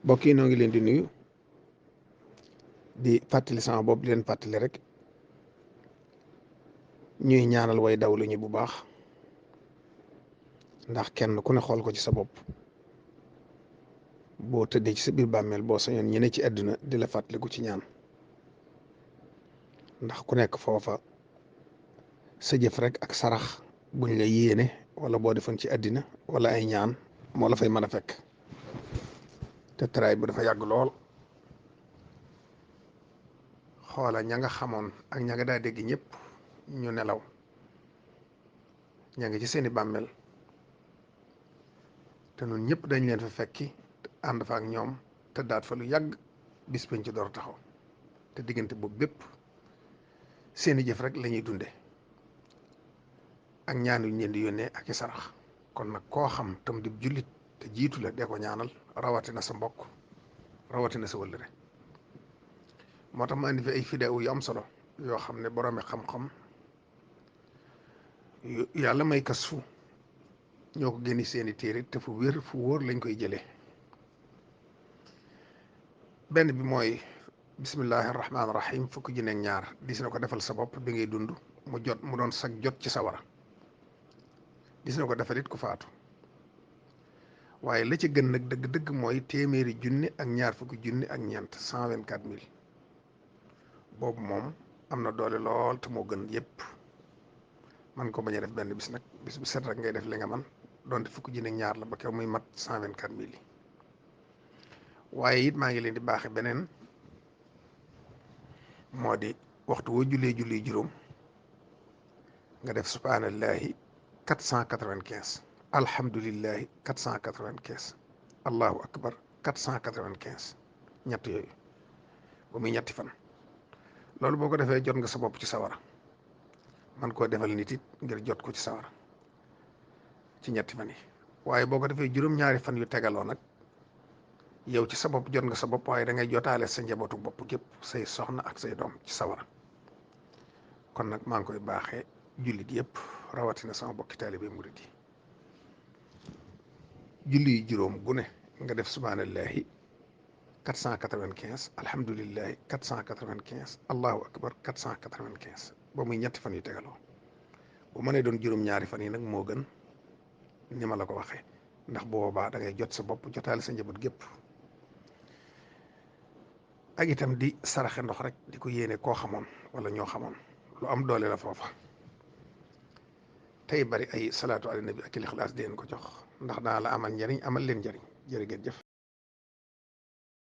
mbokk yi noo ngi leen di nuyu di fàttali sama bopp di leen fàttali rek ñuy ñaanal way dawlu ñi bu baax ndax kenn ku ne xool ko ci sa bopp boo tëddee ci sa biir bàmmeel boo sañoon ñi ne ci àdduna di la fàttaliku ci ñaan ndax ku nekk foofa sa jëf rek ak sarax buñ la yéene wala boo defoon ci àddina wala ay ñaan moo la fay mën a fekk te tëraay bu dafa yàgg lool. xoola ña nga xamoon ak ña nga daa dégg ñëpp ñu nelaw ña ngi ci seeni bàmmeel te nun ñëpp dañ leen fa fekki ànd fa ak ñoom te daat fa lu yàgg bis bañ ci door taxaw te diggante boobu bépp seeni jëf rek la ñuy dunde ak ñaan yu ñu leen di yónnee ak i sarax kon nag koo xam tam di jullit te jiitu la dee ko ñaanal rawatina sa mbokk rawatina sa wëllëre moo tax ma indi fi ay vidéo yu am solo yoo xam ne boroomi xam-xam yàlla may kas fu ñoo ko génni seeni téere te fu wér fu wóor lañ koy jëlee benn bi mooy bismillahi rahmaani rahim fukki junne ak ñaar dis na ko defal sa bopp bi ngay dund mu doon sag jot ci sawara dis na ko defal it ku faatu waaye la ci gën nag dëgg-dëgg mooy téeméeri junni ak ñaar fukki junni ak ñeent 124 000 boobu moom am na doole lool te moo gën yëpp man ko bañ a def benn bis nag bis bu set rek ngay def li nga man donte fukki junni ak ñaar la ba kew muy mat 124 000 yi waaye it maa ngi leen di baaxe beneen moo di waxtu woo julli juróom nga def subhanallahi 495 alhamdulillahi 495 allahu akbar 495 ñett yooyu ba muy ñetti fan loolu boo ko defee jot nga sa bopp ci sawara man koo defal nit it ngir jot ko ci sawara ci ñetti fan yi waaye boo ko defee juróom-ñaari fan yu tegaloo nag yow ci sa bopp jot nga sa bopp waaye da ngay jotaale sa njabootu bopp gépp say soxna ak say doom ci sawara kon nag maa ngi koy baaxee jullit yëpp rawatina sama bokki taalibe murit yi julli yu juróom gu ne nga def subhanallahi 495 alhamdulillahi 495 allahu akbar 495 ba muy ñetti fan yu tegaloo bu mënee doon juróom-ñaari fan yi nag moo gën ni ma la ko waxee ndax boobaa da ngay jot sa bopp jotaale sa njaboot gépp ak itam di saraxe ndox rek di ko yéene koo xamoon wala ñoo xamoon lu am doole la foofa tey bari ay salaatu ala nabi ak lixlaas di leen ko jox ndax daa la amal njariñ amal leen njariñ jërë ngeen jëf